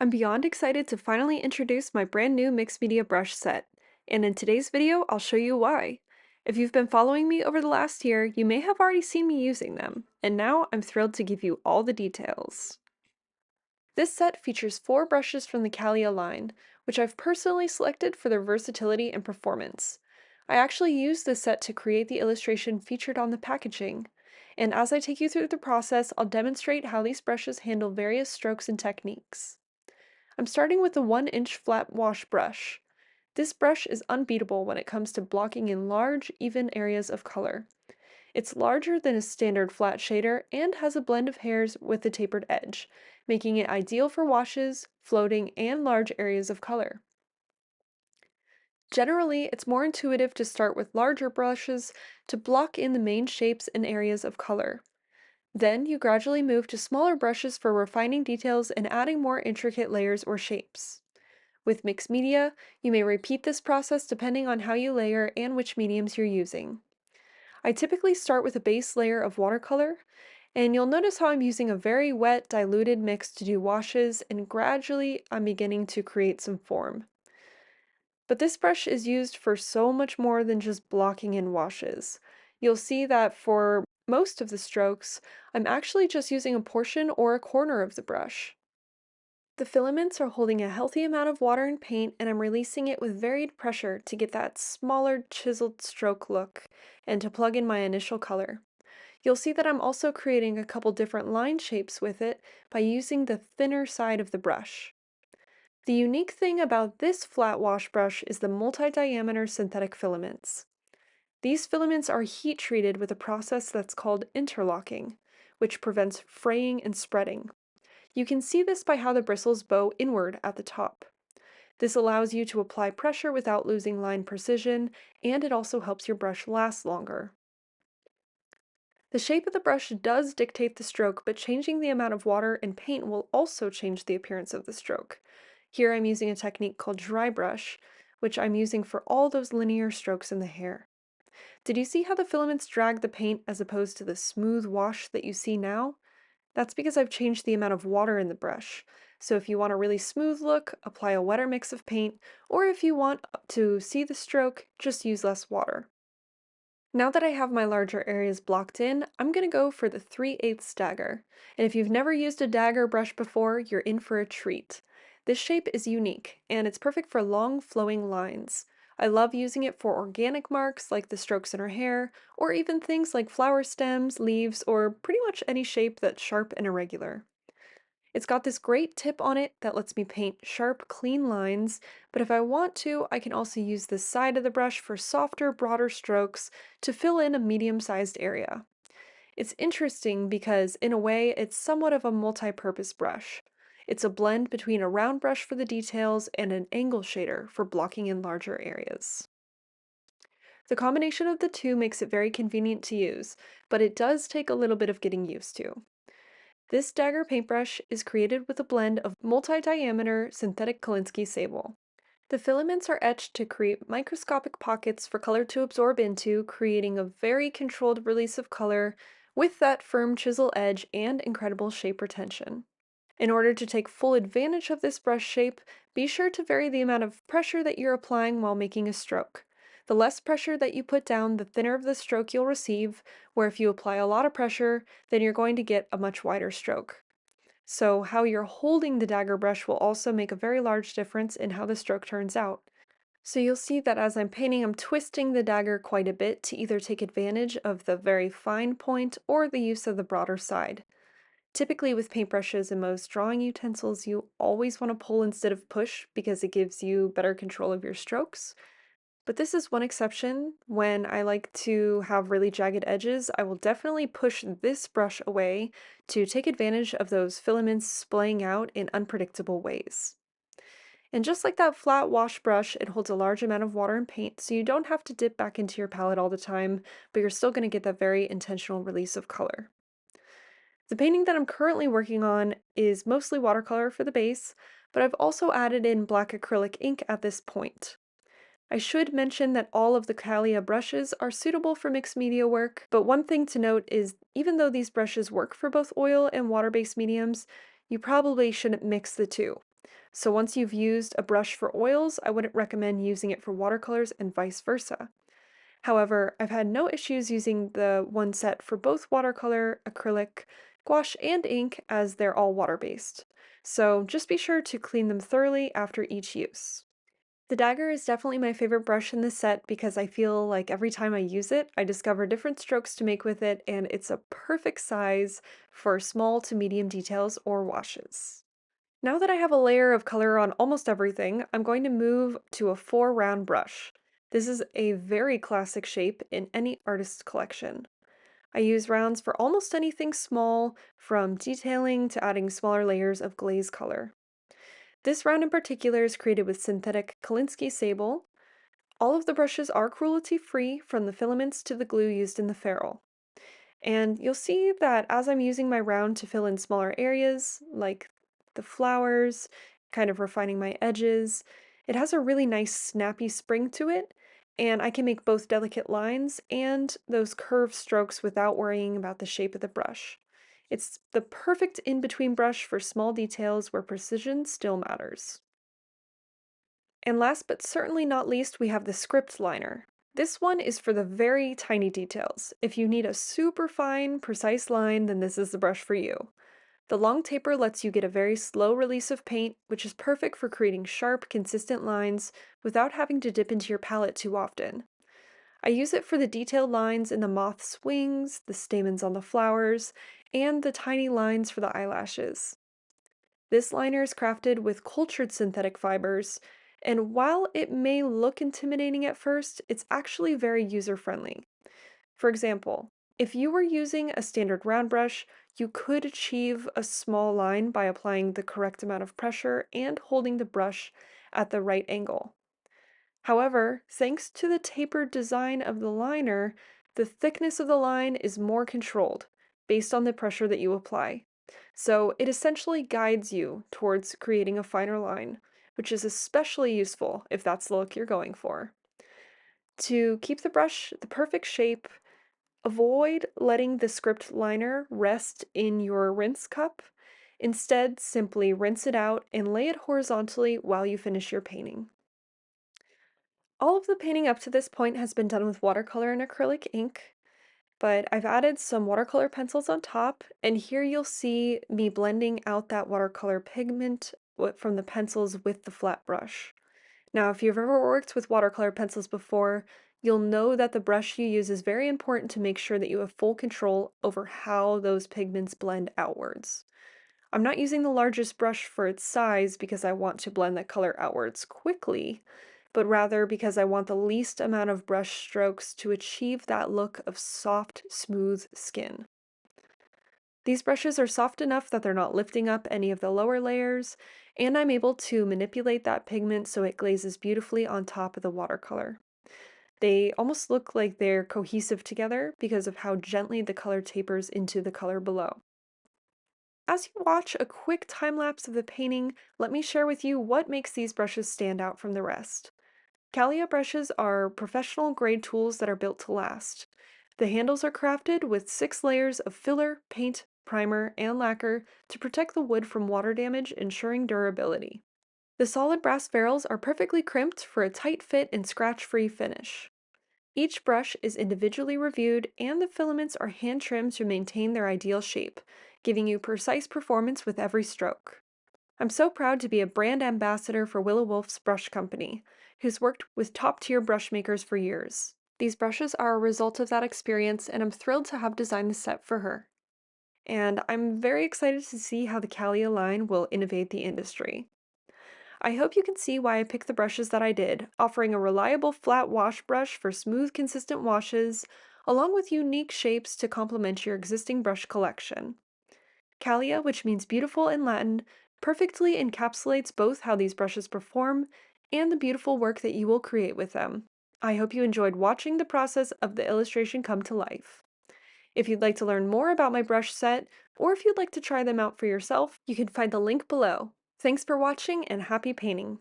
I'm beyond excited to finally introduce my brand new mixed media brush set, and in today's video, I'll show you why. If you've been following me over the last year, you may have already seen me using them, and now I'm thrilled to give you all the details. This set features 4 brushes from the Callia line, which I've personally selected for their versatility and performance. I actually used this set to create the illustration featured on the packaging, and as I take you through the process, I'll demonstrate how these brushes handle various strokes and techniques. I'm starting with the 1-inch flat wash brush. This brush is unbeatable when it comes to blocking in large, even areas of color. It's larger than a standard flat shader and has a blend of hairs with a tapered edge, making it ideal for washes, floating, and large areas of color. Generally, it's more intuitive to start with larger brushes to block in the main shapes and areas of color. Then you gradually move to smaller brushes for refining details and adding more intricate layers or shapes. With mixed media, you may repeat this process depending on how you layer and which mediums you're using. I typically start with a base layer of watercolor, and you'll notice how I'm using a very wet, diluted mix to do washes, and gradually I'm beginning to create some form. But this brush is used for so much more than just blocking in washes. You'll see that for most of the strokes, I'm actually just using a portion or a corner of the brush. The filaments are holding a healthy amount of water and paint, and I'm releasing it with varied pressure to get that smaller chiseled stroke look and to plug in my initial color. You'll see that I'm also creating a couple different line shapes with it by using the thinner side of the brush. The unique thing about this flat wash brush is the multi-diameter synthetic filaments. These filaments are heat treated with a process that's called interlocking, which prevents fraying and spreading. You can see this by how the bristles bow inward at the top. This allows you to apply pressure without losing line precision, and it also helps your brush last longer. The shape of the brush does dictate the stroke, but changing the amount of water and paint will also change the appearance of the stroke. Here I'm using a technique called dry brush, which I'm using for all those linear strokes in the hair. Did you see how the filaments drag the paint as opposed to the smooth wash that you see now? That's because I've changed the amount of water in the brush. So if you want a really smooth look, apply a wetter mix of paint, or if you want to see the stroke, just use less water. Now that I have my larger areas blocked in, I'm going to go for the 3/8 dagger. And if you've never used a dagger brush before, you're in for a treat. This shape is unique, and it's perfect for long flowing lines. I love using it for organic marks like the strokes in her hair, or even things like flower stems, leaves, or pretty much any shape that's sharp and irregular. It's got this great tip on it that lets me paint sharp, clean lines, but if I want to, I can also use the side of the brush for softer, broader strokes to fill in a medium-sized area. It's interesting because, in a way, it's somewhat of a multi-purpose brush. It's a blend between a round brush for the details and an angle shader for blocking in larger areas. The combination of the two makes it very convenient to use, but it does take a little bit of getting used to. This dagger paintbrush is created with a blend of multi-diameter synthetic Kolinsky sable. The filaments are etched to create microscopic pockets for color to absorb into, creating a very controlled release of color with that firm chisel edge and incredible shape retention. In order to take full advantage of this brush shape, be sure to vary the amount of pressure that you're applying while making a stroke. The less pressure that you put down, the thinner of the stroke you'll receive, where if you apply a lot of pressure, then you're going to get a much wider stroke. So how you're holding the dagger brush will also make a very large difference in how the stroke turns out. So you'll see that as I'm painting, I'm twisting the dagger quite a bit to either take advantage of the very fine point or the use of the broader side. Typically with paintbrushes and most drawing utensils, you always want to pull instead of push because it gives you better control of your strokes. But this is one exception. When I like to have really jagged edges, I will definitely push this brush away to take advantage of those filaments splaying out in unpredictable ways. And just like that flat wash brush, it holds a large amount of water and paint, so you don't have to dip back into your palette all the time, but you're still going to get that very intentional release of color. The painting that I'm currently working on is mostly watercolor for the base, but I've also added in black acrylic ink at this point. I should mention that all of the Callia brushes are suitable for mixed media work, but one thing to note is even though these brushes work for both oil and water-based mediums, you probably shouldn't mix the two. So once you've used a brush for oils, I wouldn't recommend using it for watercolors and vice versa. However, I've had no issues using the one set for both watercolor, acrylic, gouache, and ink as they're all water-based. So just be sure to clean them thoroughly after each use. The dagger is definitely my favorite brush in this set because I feel like every time I use it, I discover different strokes to make with it, and it's a perfect size for small to medium details or washes. Now that I have a layer of color on almost everything, I'm going to move to a 4-round brush. This is a very classic shape in any artist's collection. I use rounds for almost anything small, from detailing to adding smaller layers of glaze color. This round in particular is created with synthetic Kolinsky sable. All of the brushes are cruelty-free, from the filaments to the glue used in the ferrule. And you'll see that as I'm using my round to fill in smaller areas, like the flowers, kind of refining my edges, it has a really nice snappy spring to it, and I can make both delicate lines and those curved strokes without worrying about the shape of the brush. It's the perfect in-between brush for small details where precision still matters. And last but certainly not least, we have the script liner. This one is for the very tiny details. If you need a super fine, precise line, then this is the brush for you. The long taper lets you get a very slow release of paint, which is perfect for creating sharp, consistent lines without having to dip into your palette too often. I use it for the detailed lines in the moth's wings, the stamens on the flowers, and the tiny lines for the eyelashes. This liner is crafted with cultured synthetic fibers, and while it may look intimidating at first, it's actually very user-friendly. For example, if you were using a standard round brush, you could achieve a small line by applying the correct amount of pressure and holding the brush at the right angle. However, thanks to the tapered design of the liner, the thickness of the line is more controlled based on the pressure that you apply. So it essentially guides you towards creating a finer line, which is especially useful if that's the look you're going for. To keep the brush the perfect shape, avoid letting the script liner rest in your rinse cup. Instead, simply rinse it out and lay it horizontally while you finish your painting. All of the painting up to this point has been done with watercolor and acrylic ink, but I've added some watercolor pencils on top, and here you'll see me blending out that watercolor pigment from the pencils with the flat brush. Now, if you've ever worked with watercolor pencils before, you'll know that the brush you use is very important to make sure that you have full control over how those pigments blend outwards. I'm not using the largest brush for its size because I want to blend the color outwards quickly, but rather because I want the least amount of brush strokes to achieve that look of soft, smooth skin. These brushes are soft enough that they're not lifting up any of the lower layers, and I'm able to manipulate that pigment so it glazes beautifully on top of the watercolor. They almost look like they're cohesive together because of how gently the color tapers into the color below. As you watch a quick time lapse of the painting, let me share with you what makes these brushes stand out from the rest. Callia brushes are professional grade tools that are built to last. The handles are crafted with 6 layers of filler, paint, primer, and lacquer to protect the wood from water damage, ensuring durability. The solid brass ferrules are perfectly crimped for a tight fit and scratch-free finish. Each brush is individually reviewed, and the filaments are hand-trimmed to maintain their ideal shape, giving you precise performance with every stroke. I'm so proud to be a brand ambassador for Willow Wolfe's brush company, who's worked with top-tier brush makers for years. These brushes are a result of that experience, and I'm thrilled to have designed the set for her. And I'm very excited to see how the Callia line will innovate the industry. I hope you can see why I picked the brushes that I did, offering a reliable flat wash brush for smooth, consistent washes, along with unique shapes to complement your existing brush collection. Callia, which means beautiful in Latin, perfectly encapsulates both how these brushes perform and the beautiful work that you will create with them. I hope you enjoyed watching the process of the illustration come to life. If you'd like to learn more about my brush set, or if you'd like to try them out for yourself, you can find the link below. Thanks for watching and happy painting!